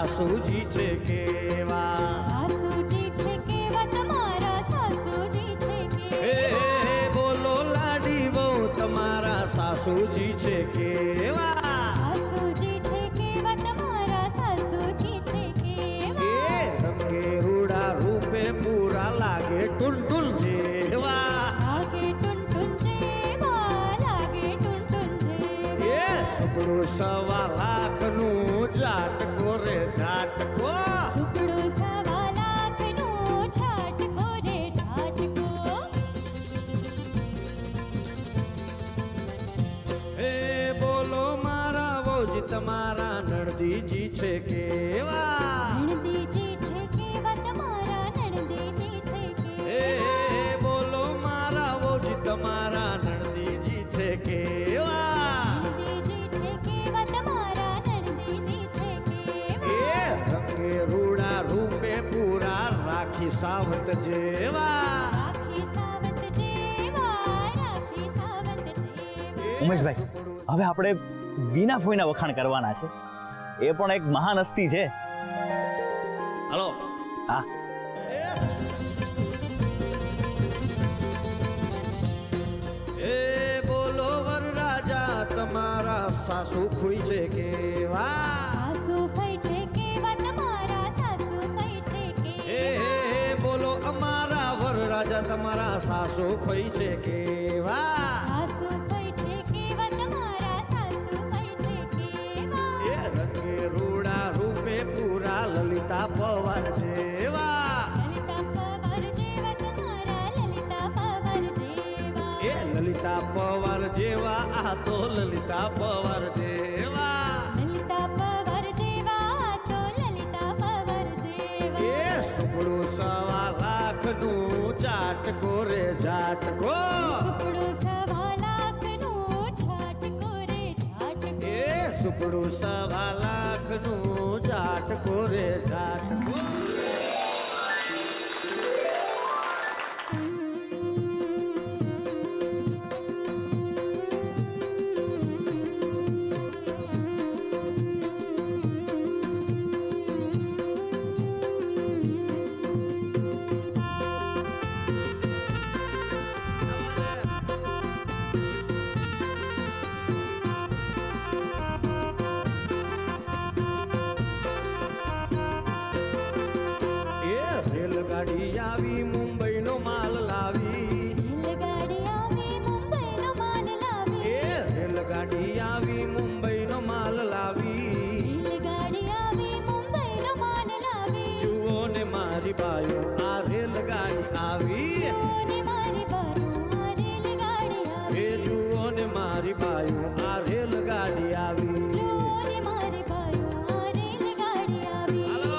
સાસુજી છે કેવા, સાસુજી છે કેવા તમારા સાસુજી છે હે કેવા, બોલો લાડી બહુ તમારા સાસુજી છે કેવા, સાસુજી છે કેવા તમારા સાસુજી છે કેવા, એ રંગે રૂડા રૂપે પૂરા લાગે ટુનટુન જેવા, લાગે ટુનટુન જેવા, લાગે ટુનટુન જેવા, એ સુપડું 1.25 લાખનું ઝાટકો રે ઝાટકો, સુપડું 1.25 લાખનું ઝાટકો રે ઝાટકો, હે બોલો મારા વોજી તમારા નણદીજી છે કેવા, નણદીજી છે કેવા તમારા નણદીજી છે હે કેવા, બોલો મારા વોજી તમારા નણદીજી છે કેવા, નણદીજી છે કેવા તમારા નણદીજી છે એ કેવા, રંગે રૂડા રૂપે પૂરા રાખી સાવત જેવા, રાખી સાવંત જેવા, રાખી સાવંત જેવા, ઉમેશભાઈ, હવે આપણે બીના ફોઈના વખાણ કરવાના છે. એ પણ એક મહાન હસ્તી છે. હલો હા, એ બોલો વરરાજા તમારા સાસુ ખુઈ છે કેવા, સાસુ ફઈ છે કેવા તમારા સાસુ ફઈ છે એ કેવા, બોલો અમારા વરરાજા તમારા સાસુ ખુઈ છે કેવા, સાસુ ફઈ છે કેવા તમારા સાસુ ફઈ છે કેવા, એ રંગે રૂડા રૂપે પૂરા લલિતા પવાર જેવા, લલિતા પવાર જેવા તમારા લલિતા પવાર જેવા, એ લલિતા પવાર જેવા આ તો લલિતા પવાર જેવા, લલિતા પવાર જેવા તો લલિતા પવાર જેવા, એ સુપડું 1.25 લાખનું ઝાટકો રે ઝાટકો, સુપડું 1.25 લાખનું ઝાટકો રે ઝાટકો, એ સુપડું 1.25 લાખનું ઝાટકો રે ઝાટકો. એ રેલગાડી આવી મુંબઈનો માલ લાવી, રેલગાડી આવી મુંબઈનો માલ લાવી, એ રેલગાડી આવી મુંબઈનો માલ લાવી, રેલગાડી આવી મુંબઈનો માલ લાવી, જુઓ ને મારી બાયો આ રેલગાડી આવી, જોને મારી બાયું આ રેલગાડી એ આવી, જુઓ ને મારી બાયો આ રેલગાડી આવી, જોને મારી બાયું આ રેલગાડી આવી, હાલો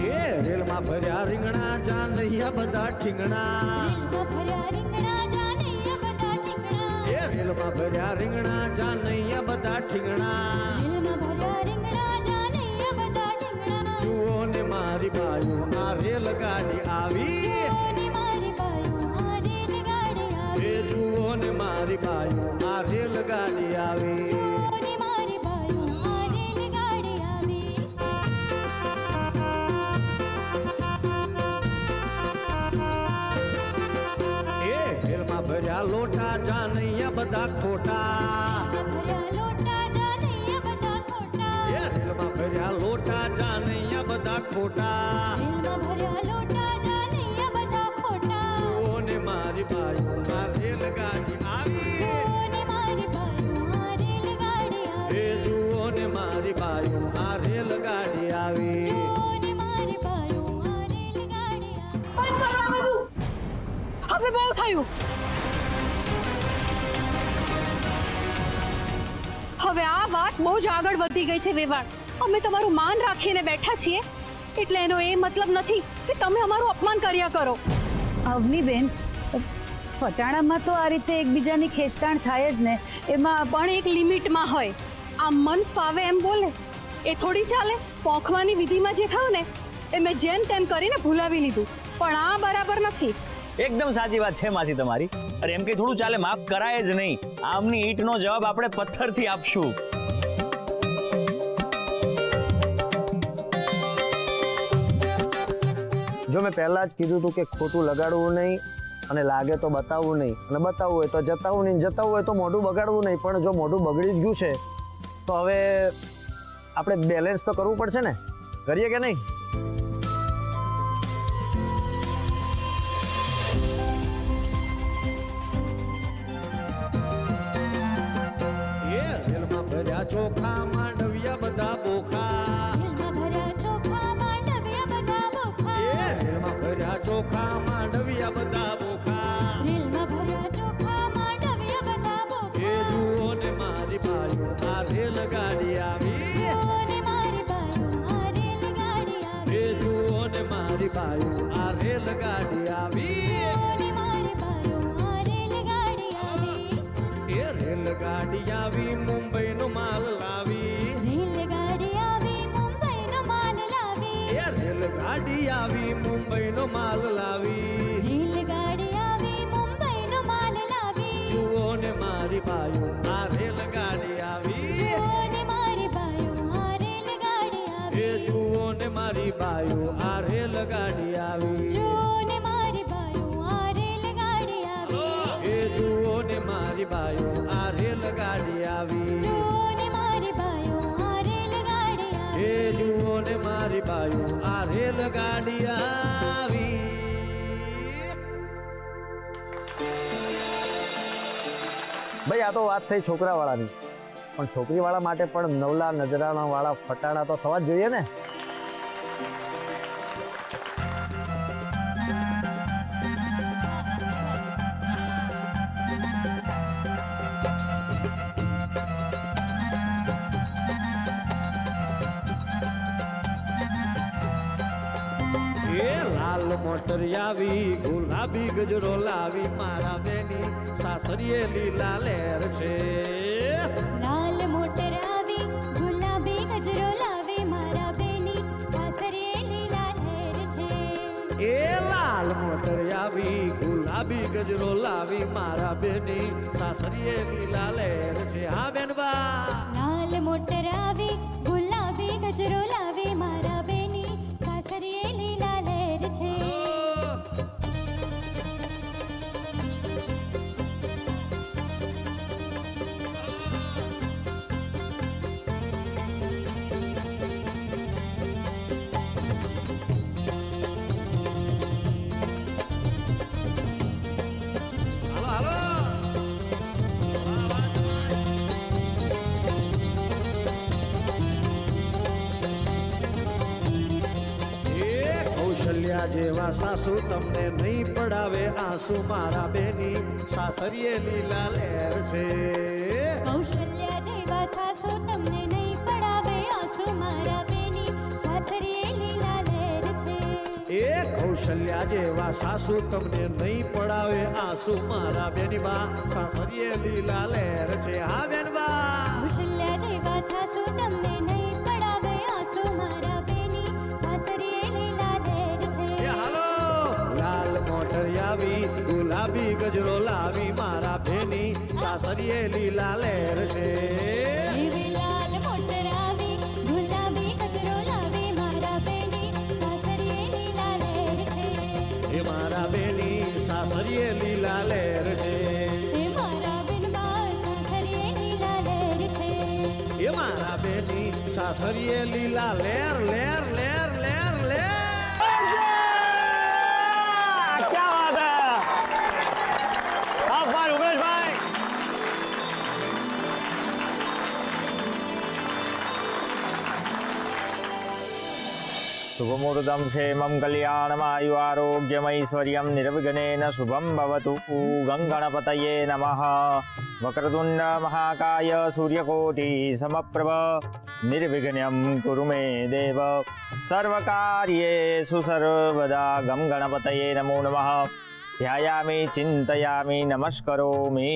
એ રેલમાં ભર્યા રીંગણા જાનૈયા બધા ઠીંગણા, રેલમાં ભર્યા રીંગણા જાનૈયા બધા ઠીંગણા, એ રેલમાં ભર્યા રીંગણા જાનૈયા બધા ઠીંગણા, રેલમાં ભર્યા રીંગણા જાનૈયા બધા ઠીંગણા, જુઓ ને મારી બાયો આ રેલગાડી આવી, જોને મારી બાયું આ રેલગાડી એ આવી, જુઓ ને મારી બાયો આ રેલગાડી આવી, જોને મારી બાયું આ રેલગાડી આવી, એ રેલમાં ભર્યા લોટા જાનૈયા બધા ખોટા, ભર્યા લોટા જાનૈયા બધા ખોટા, એ રેલમાં ભર્યા લોટા જાનૈયા બધા ખોટા, રેલમાં ભર્યા લોટા જાનૈયા બધા ખોટા, જુઓ ને મારી બાયો આ રેલગાડી આવી, જોને મારી બાયું આ રેલગાડી એ આવી, જુઓ ને મારી બાયો આ રેલગાડી આવી, જોને મારી બાયું આ રેલગાડી આવી. બંધ કરો આ બધું. હવે બહુ થયું. હવે આ વાત બહુ જ આગળ વધી ગઈ છે વેવાણ. અમે તમારું માન રાખીને બેઠા છીએ એટલે એનો એ મતલબ નથી કે તમે અમારું અપમાન કર્યા કરો. અવનીબેન, ફટાણામાં તો આ રીતે એકબીજાની ખેંચતાણ થાય જ ને. એમાં પણ એક લિમિટમાં હોય. આ મન ફાવે એમ બોલે એ થોડી ચાલે. પોંખવાની વિધિમાં જે થયું ને એ મેં જેમ તેમ કરીને ભૂલાવી લીધું, પણ આ બરાબર નથી. એકદમ સાચી વાત છે માસી તમારી. અરે એમ કે થોડું ચાલે, માફ કરાય જ નહીં. આમની ઈંટનો જવાબ આપણે પથ્થરથી આપશું. જો મેં પહેલા જ કીધું હતું કે ખોટું લગાડવું નહીં અને લાગે તો બતાવવું નહીં, અને બતાવવું હોય તો જતાવવું નહીં, જતાવવું હોય તો મોઢું બગાડવું નહીં. પણ જો મોઢું બગડી જ ગયું છે તો હવે આપણે બેલેન્સ તો કરવું પડશે ને. કરીએ કે નહીં? એ રેલમાં ભર્યા ચોખા માંડવ્યા બધા બોખા. રેલમાં ભર્યા ચોખા માંડવ્યા બધા બોખા. એ રેલમાં ભર્યા ચોખા માંડવ્યા બધા બોખા. રેલમાં ભર્યા ચોખા માંડવ્યા બધા બોખા. એ જુઓ ને મારી બાયું આ રેલગાડી આવી. જુઓ ને મારી બાયું આ રેલગાડી આવી. એ જુઓ ને મારી બાયું આ રેલગાડી આવી. જુઓ ને મારી બાયું આ રેલગાડી આવી. એ રેલગાડી આવી મુંબઈનો માલ લાવી. રેલગાડી આવી મુંબઈનો માલ લાવી. એ રેલગાડી આવી મુંબઈનો માલ લાવી. રેલગાડી આવી મુંબઈનો માલ લાવી. જુઓ ને મારી બાયું આ રેલગાડી આવી. જુઓ ને મારી બાયું આ રેલગાડી એ આવી. જુઓ ને મારી બાયું આ રેલગાડી આવી. જુઓ ને મારી બાયું આ રેલગાડી આવી. એ જુઓ ને મારી બાયું આ રેલગાડી આવી. જુઓ ને મારી બાયું આ રેલગાડી એ આવી. જુઓ ને મારી બાયું આ રેલગાડી આવી. ભાઈ આ તો વાત થઈ છોકરાવાળાની, પણ છોકરીવાળા માટે પણ નવલા નજરાણાવાળા ફટાણા તો થવા જ જોઈએ ને. એ લાલ મોટર આવી ગુલાબી ગજરો લાવી મારા બેની સાસરીએ લીલા લહેર છે. લાલ મોટર આવી ગુલાબી ગજરો લાવી મારા બેની સાસરીએ લીલા લહેર છે. એ લાલ મોટર આવી ગુલાબી ગજરો લાવી મારા બેની સાસરીએ લીલા લહેર છે. હા બેનબા. લાલ મોટર આવી ગુલાબી ગજરો લાવી મારા બેની સાસરીએ લીલા લહેર છે. હાલો હાલો. એ કૌશલ્યા જેવા સાસુ તમને નહીં પડાવે આંસુ મારા બેની સાસરીએ લીલા લહેર છે. કૌશલ્યા જેવા સાસુ તમને નહીં પડાવે આંસુ મારા બેની સાસરીએ લીલા લહેર છે. એ કૌશલ્યા જેવા સાસુ તમને નહીં પડાવે આંસુ મારા બેની બા સાસરીએ લીલા લહેર છે. હા બેનબા. કૌશલ્યા જેવા સાસુ તમને નહીં પડાવે આંસુ મારા બેની સાસરીએ લીલા લહેર છે. એ હાલો. લાલ મોટર આવી ગુલાબી ગજરો લાવી મારા બેની સાસરીએ લીલા લહેર છે. એવી લાલ મોટર આવી ગુલાબી ગજરો લાવી મારા બેની સાસરીએ લીલા લહેર છે. એ મારા બેની સાસરીએ લીલા લહેર છે. એ મારા બેનબા સાસરીએ લીલા લહેર છે. એ મારા બેની સાસરીએ લીલા લહેર લહેર લહેર લહેર લહેર. ક્યાં વાત હે! આભાર ઉમેશભાઈ. શુભમુહૂર્તમ ક્ષેમં કલ્યાણમાયુ આરોગ્યમૈશ્વર્યમ નિર્વિઘ્નેન શુભમ ભવતુ. ગંગણપતયે નમઃ. વક્રતુંડ મહાકાય સૂર્યકોટિ સમપ્રભ નિર્વિઘ્નમ કુરુ મે દેવ. સર્વકાર્યેષુ સર્વદા ગમ ગણપતયે નમો નમઃ. ધ્યાયામિ ચિંતયામિ નમસ્કરોમિ.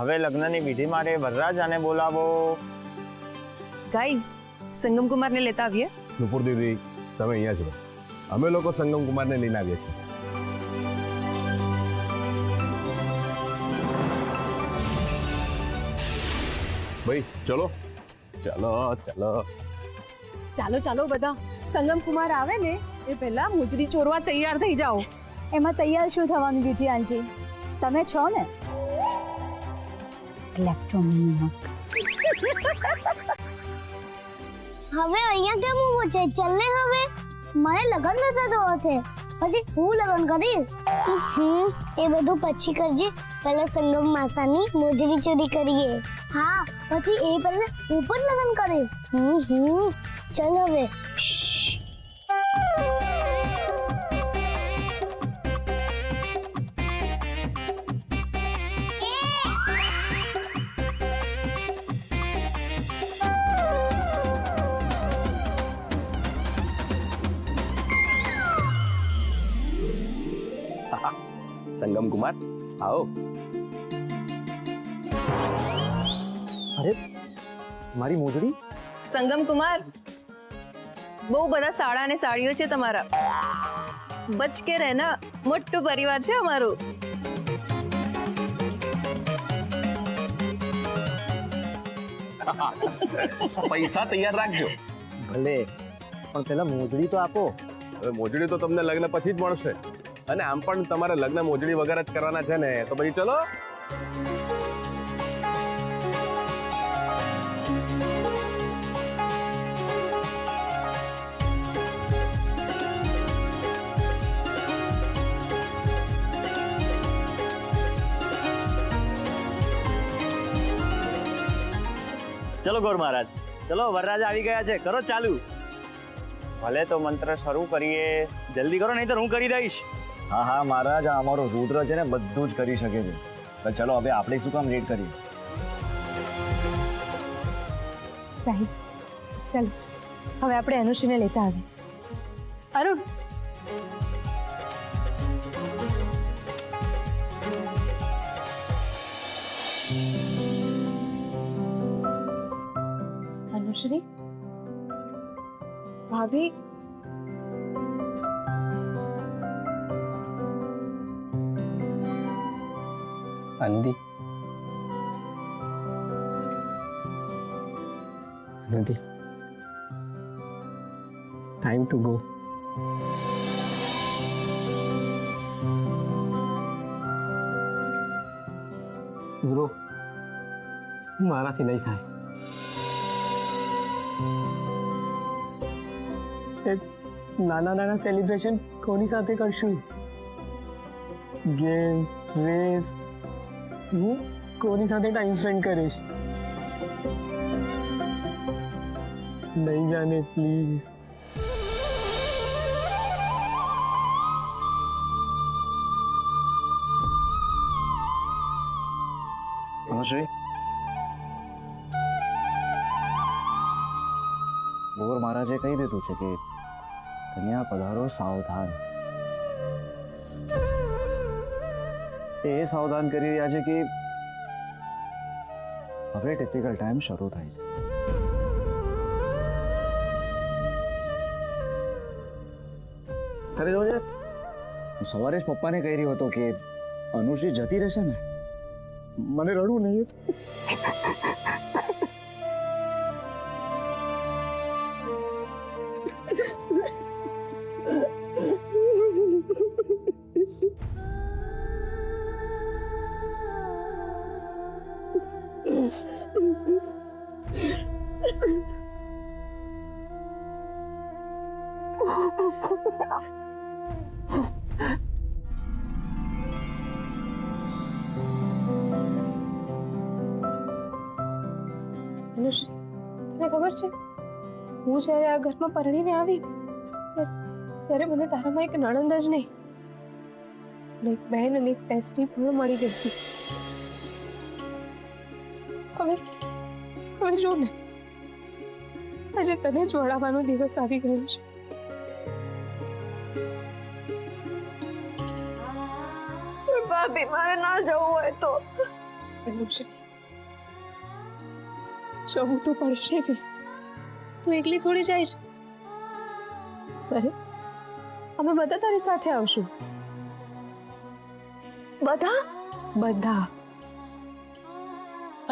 હવે લગ્નની વિધિ માટે વરરાજાને બોલાવો. ગાઈઝ, સંગમ કુમારને લેતા આવીએ. નુપુર દીદી, તમે અહીંયા છો. અમે લોકો સંગમ કુમારને લઈને આવીએ છીએ. ભાઈ ચલો ચલો ચલો. ચાલો ચાલો બધા, સંગમ કુમાર આવે ને એ પહેલા મુજડી ચોરવા તૈયાર થઈ જાઓ. એમાં તૈયાર શું થવાનું બ્યુટી આંટી? તમે છો ને ઇલેક્ટ્રોનિક. હવે અહીંયા કેમ ઊભો છે? ચાલ ને હવે. મારે લગન નતો છે, પછી હું લગન કરીશ. એ બધું પછી કરજે. પહેલા સંગમ માસાની મોજડી ચોરી કરીએ. હા, પછી એ પહેલા હું પણ લગન કરીશ. ચાલ હવે. સંગમ કુમાર આવો. અરે મારી મોજડી. સંગમ કુમાર, બહુ બધા સાડા અને સાડીઓ છે તમારા. બચ કે રહેના, મોટું પરિવાર છે અમારું. પૈસા તૈયાર રાખજો. ભલે, પણ પેલા મોજડી તો આપો. હવે મોજડી તો તમને લગ્ન પછી જ મળશે, અને આમ પણ તમારે લગ્ન મોજડી વગર જ કરવાના છે ને, તો પછી ચલો. ચલો ગોર મહારાજ, ચલો વરરાજા આવી ગયા છે, કરો ચાલુ. ભલે તો મંત્ર શરૂ કરીએ, જલ્દી કરો નહીં તો હું કરી દઈશ. હા હા મહારાજ, આ અમારો રુદ્ર છે ને બધું જ કરી શકે છે. તો ચલો હવે આપણે શું કામ લેટ કરીએ? સાહેબ, ચાલો હવે આપણે અનુશ્રીને લેતા આવીએ. અરુણ, અનુશ્રી, ભાભી, આનંદી, આનંદી, ટાઈમ ટુ ગો. બ્રો, મારાથી નહીં થાય. નાના નાના સેલિબ્રેશન કોની સાથે કરશું? ગેમ, રેસ, હું કોની સાથે ટાઈમ સ્પેન્ડ કરીશ? નહીં જાને પ્લીઝ. અનુશ્રી, ગોર મહારાજે કહી દીધું છે કે કન્યા પધારો સાવધાન. એ સાવધાન કરી રહ્યા છે કે હવે ટિપિકલ ટાઈમ શરૂ થાય છે. ખરે જો છે, હું સવારે જ પપ્પાને કહી રહ્યો હતો કે અનુશ્રી જતી રહેશે ને, મને રડવું નહીં. અનુશ્રી, તને ખબર છે, હું જ્યારે આ ઘરમાં પરણીને આવી ત્યારે મને તારામાં એક નણંદ જ નહીં પણ એક બહેન અને એક બેસ્ટી પણ મળી ગઈ હતી. હવે જો ને, આજે તને જ વળાવવાનો દિવસ આવી ગયો છે. ભાભી, મારે ના જવું હોય તો. અનુશ્રી, જવું તો પડશે ને, તું એકલી થોડી જાય છે. અરે અમે બધા તારી સાથે આવશું. બધા? બધા.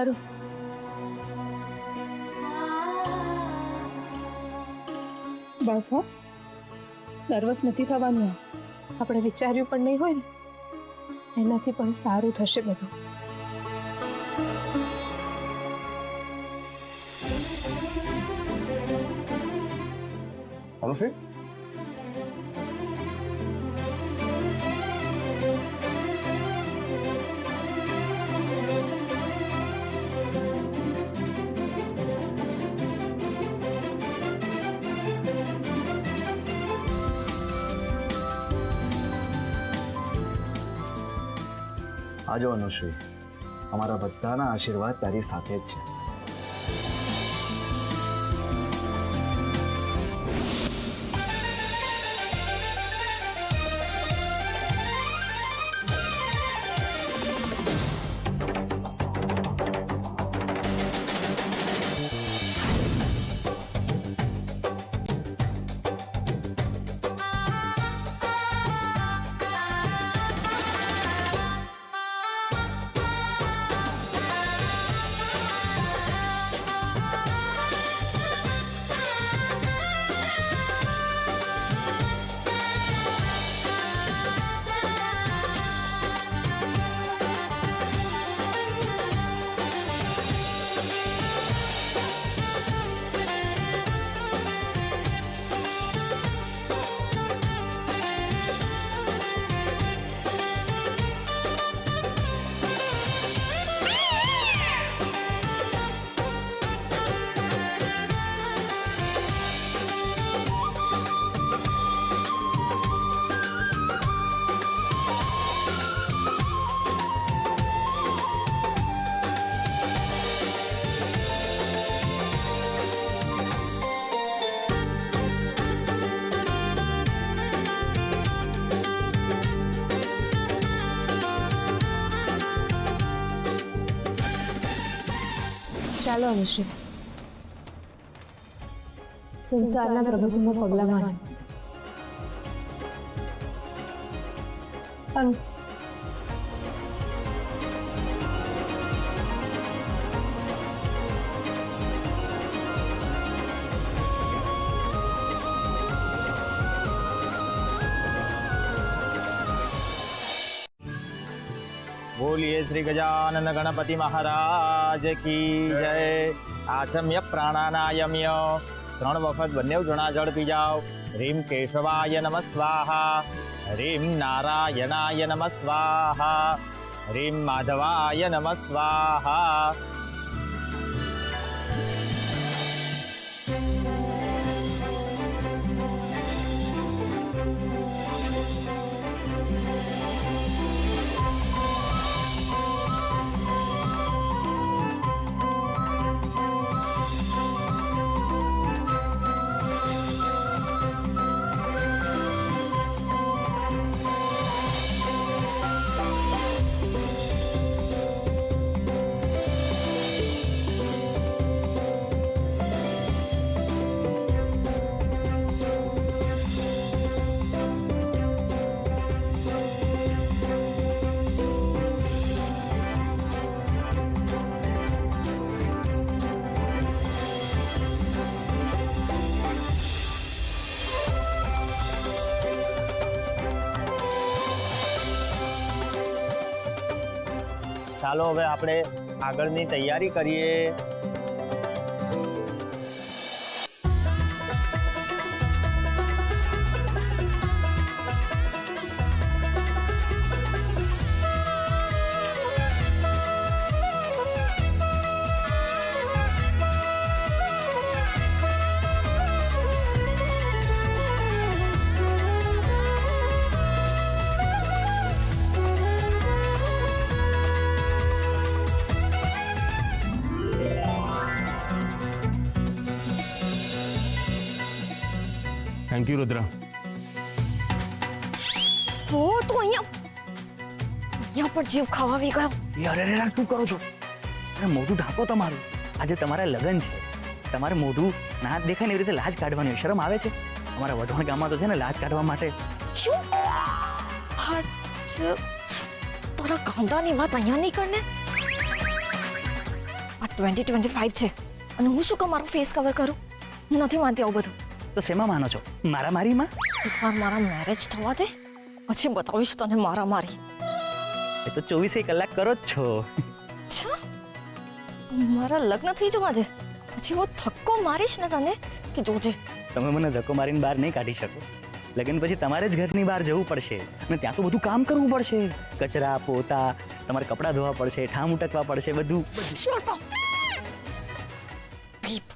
અરુ બસ હા, નર્વસ નથી થવાનું. આપણે વિચાર્યું પણ નહીં હોય ને, એનાથી પણ સારું થશે બધું. અનુશ્રી, આજો અનુશ્રી, અમારા બધાના આશીર્વાદ તારી સાથે જ છે. ચાલો અનુશ્રી, સંસારના પ્રભુત્વમાં પગલાં માંડ. અરુ बोलिए श्री गजानन गणपति महाराज की जय. आचम्य प्राणानायम्य 3 वखत बन्ने जणा जल पी जाओ. ह्रीम केशवाय नमः स्वाहा, ह्रीम नारायणाय नमः स्वाहा, ह्रीम माधवाय नमः स्वाहा. ચાલો હવે આપણે આગળની તૈયારી કરીએ. થેન્ક યુ રુદ્ર. ઓ તો અહીંયા પર જીવ ખાવા આવી ગયો. અરે રે શું કરો છો? અરે મોઢું ઢાંકો તમારું. આજે તમારા લગ્ન છે, તમારે મોઢું ના દેખાય ને એવી રીતે લાજ કાઢવાની શરમ આવે છે? અમારા વઢવાણ ગામમાં તો છે ને લાજ કાઢવા માટે શું હા તારા કાંદાની વાત અહીંયા નહીં કરને. આ 2025 છે અને હું શું કામ મારો ફેસ કવર કરું? હું નથી માનતી આવું બધું. તો શેમાં માનો છો? મારામારીમાં? એકવાર મારા મેરેજ થવા દે પછી બતાવીશ તને મારામારી. એ તો 24 કલાક કરો જ છો. અચ્છા મારા લગ્ન થઈ જવા દે પછી હું ધક્કો મારીશ ને તને કે જોજે. તમે મને ધક્કો મારીને બહાર નહીં કાઢી શકો. લગ્ન પછી તમારે જ ઘરની બહાર જવું પડશે અને ત્યાં તો બધું કામ કરવું પડશે. કચરા પોતા, તમારે કપડાં ધોવા પડશે, ઠામ ઉટકવા પડશે, બધું. Shut up. Beep.